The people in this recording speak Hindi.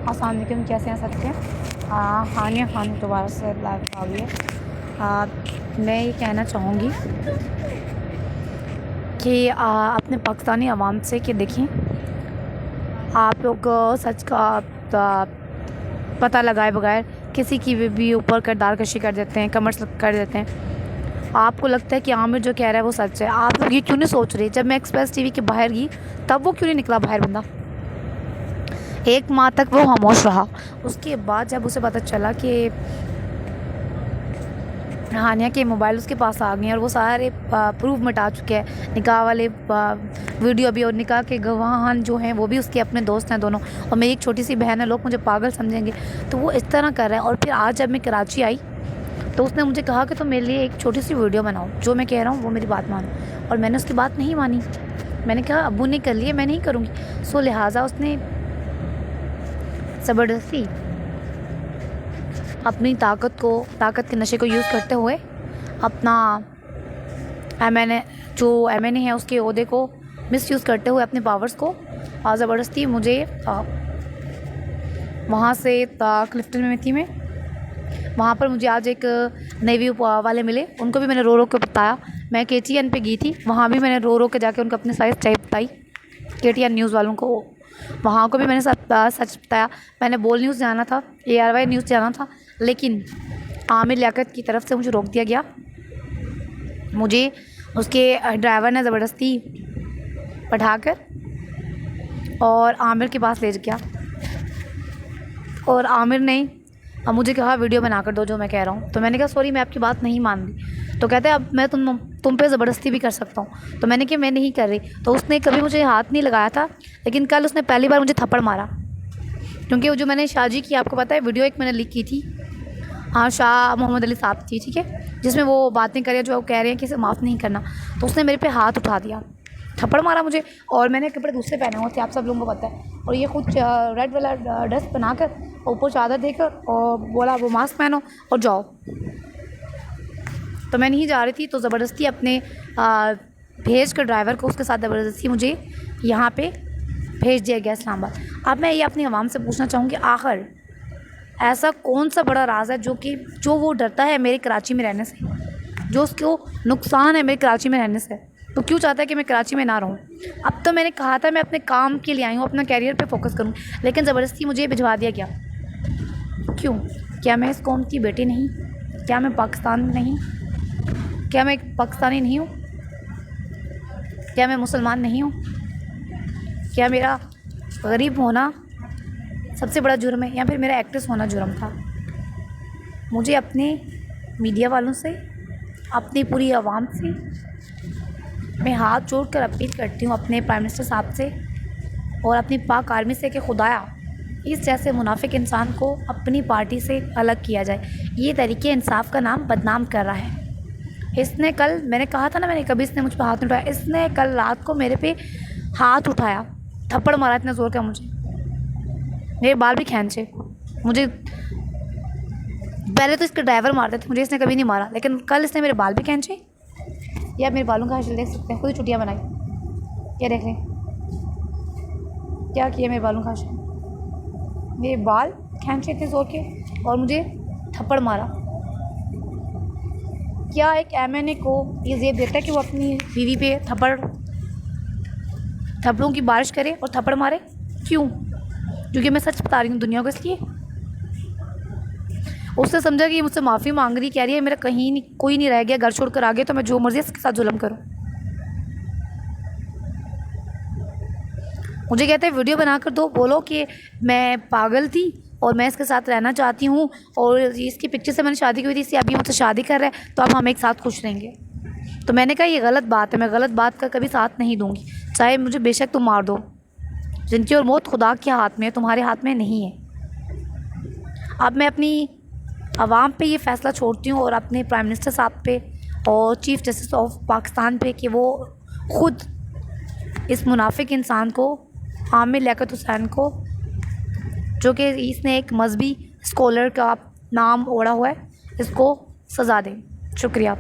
अस्सलाम वालेकुम, कैसे हैं सब के। हानिया खान दोबारा से लाइव आ गई है। मैं ये कहना चाहूँगी कि अपने पाकिस्तानी अवाम से कि देखें, आप लोग सच का पता लगाए बगैर किसी की भी ऊपर किरदार कशी कर देते हैं, कमेंट्स कर देते हैं। आपको लगता है कि आमिर जो कह रहा है वो सच है। आप लोग ये क्यों नहीं सोच रहे, जब मैं एक्सप्रेस टीवी के बाहर गई तब वो क्यों नहीं निकला बाहर बंदा। 1 माह तक वो खामोश रहा। उसके बाद जब उसे पता चला कि हानिया के मोबाइल उसके पास आ गए और वो सारे प्रूफ मिटा चुके हैं, निकाह वाले वीडियो भी, और निकाह के गवाह जो हैं वो भी उसके अपने दोस्त हैं दोनों, और मेरी एक छोटी सी बहन है। लोग मुझे पागल समझेंगे। तो वो इस तरह कर रहा है। और फिर आज जब मैं कराची आई तो उसने मुझे कहा कि तुम मेरे लिए एक छोटी सी वीडियो बनाओ, जो मैं कह रहा हूँ वो मेरी बात मानो। और मैंने उसकी बात नहीं मानी। मैंने कहा अब्बू ने कर लिए, मैं नहीं करूँगी। सो लिहाजा उसने ज़बरदस्ती अपनी ताकत के नशे को यूज़ करते हुए अपना एम एन ए है उसके ओहदे को मिसयूज़ करते हुए अपने पावर्स को ज़बरदस्ती मुझे वहाँ से क्लिफ्टन में थी मैं, वहाँ पर मुझे आज एक नेवी वाले मिले। उनको भी मैंने रो रो के बताया। मैं KTN पे गई थी, वहाँ भी मैंने रो रो के जाके उनको अपनी सारी सच्चाई बताई। KTN न्यूज़ वालों को वहाँ को भी मैंने सच बताया। मैंने बोल न्यूज़ जाना था, ARY न्यूज़ जाना था, लेकिन आमिर लियाकत की तरफ से मुझे रोक दिया गया। मुझे उसके ड्राइवर ने ज़बरदस्ती बैठाकर और आमिर के पास ले गया, और आमिर ने मुझे कहा वीडियो बना कर दो जो मैं कह रहा हूँ। तो मैंने कहा सॉरी, मैं आपकी बात नहीं मान रही। तो कहते हैं अब मैं तुम पे ज़बरदस्ती भी कर सकता हूँ। तो मैंने कहा मैं नहीं कर रही। तो उसने कभी मुझे हाथ नहीं लगाया था, लेकिन कल उसने पहली बार मुझे थप्पड़ मारा, क्योंकि वो जो मैंने शाजी की, आपको पता है वीडियो एक मैंने लीक की थी। हाँ, शाह मोहम्मद अली साहब थी, ठीक है, जिसमें वो बातें कर रहे हैं जो कह रहे हैं कि इसे माफ़ नहीं करना। तो उसने मेरे पे हाथ उठा दिया, थप्पड़ मारा मुझे। और मैंने कपड़े दूसरे पहने हुए थे, आप सब लोगों को पता है। और ये कुछ रेड वाला ड्रेस बनाकर ऊपर चादर देकर और बोला वो मास्क पहनो और जाओ। तो मैं नहीं जा रही थी। तो ज़बरदस्ती अपने भेज कर ड्राइवर को उसके साथ ज़बरदस्ती मुझे यहाँ पे भेज दिया गया इस्लामाबाद। अब मैं ये अपनी आवाम से पूछना चाहूँगी, आखिर ऐसा कौन सा बड़ा राज है जो वो डरता है मेरे कराची में रहने से, जो उसको नुकसान है मेरे कराची में रहने से, तो क्यों चाहता है कि मैं कराची में ना रहूँ। अब तो मैंने कहा था मैं अपने काम के लिए आई हूँ, अपना कैरियर पे फोकस करूँ, लेकिन ज़बरदस्ती मुझे भिजवा दिया गया। क्यों? क्या मैं इस कौम की बेटी नहीं? क्या मैं पाकिस्तान में नहीं? क्या मैं एक पाकिस्तानी नहीं हूँ? क्या मैं मुसलमान नहीं हूँ? क्या मेरा गरीब होना सबसे बड़ा जुर्म है, या फिर मेरा एक्ट्रेस होना जुर्म था? मुझे अपने मीडिया वालों से, अपनी पूरी आवाम से मैं हाथ जोड़ कर अपील करती हूँ, अपने प्राइम मिनिस्टर साहब से और अपनी पाक आर्मी से, कि खुदाया इस जैसे मुनाफिक इंसान को अपनी पार्टी से अलग किया जाए। ये तरीके इंसाफ का नाम बदनाम कर रहा है। इसने कल, मैंने कहा था ना, मैंने कभी इसने मुझ पर हाथ नहीं उठाया। इसने कल रात को मेरे पे हाथ उठाया, थप्पड़ मारा इतना ज़ोर का, मुझे मेरे बाल भी खींचे। मुझे पहले तो इसके ड्राइवर मारते थे, मुझे इसने कभी नहीं मारा, लेकिन कल इसने मेरे बाल भी खींचे। या मेरे बालों का हासिल देख सकते हैं, खुद ही चुटियाँ बनाई। क्या देख लें, क्या किया मेरे बालों का हासिल। मेरे बाल खींचे इतने ज़ोर के और मुझे थप्पड़ मारा। क्या एक MNA को ये ज़ेब देता है कि वो अपनी बीवी पे थप्पड़ों की बारिश करे और थप्पड़ मारे? क्यों? क्योंकि मैं सच बता रही हूँ दुनिया को, इसलिए। उसने समझा कि मुझसे माफ़ी मांग रही, कह रही है मेरा कहीं नहीं, कोई नहीं रह गया, घर छोड़ कर आ गया, तो मैं जो मर्ज़ी इसके साथ जुल्म करूँ। मुझे कहते हैं वीडियो बना कर दो, बोलो कि मैं पागल थी और मैं इसके साथ रहना चाहती हूँ, और इसकी पिक्चर से मैंने शादी की हुई थी, इससे अभी मुझसे शादी कर रहा है, तो अब हम एक साथ खुश रहेंगे। तो मैंने कहा ये गलत बात है, मैं गलत बात का कभी साथ नहीं दूँगी, चाहे मुझे बेशक तुम मार दो। जिनकी और मौत खुदा के हाथ में है, तुम्हारे हाथ में नहीं है। अब मैं अपनी आवाम पे ये फ़ैसला छोड़ती हूँ और अपने प्राइम मिनिस्टर साहब पे और चीफ़ जस्टिस ऑफ पाकिस्तान पे, कि वो ख़ुद इस मुनाफिक इंसान को, आमिर लियाकत हुसैन को, जो कि इसने एक मजहबी स्कॉलर का नाम ओढ़ा हुआ है, इसको सज़ा दें। शुक्रिया।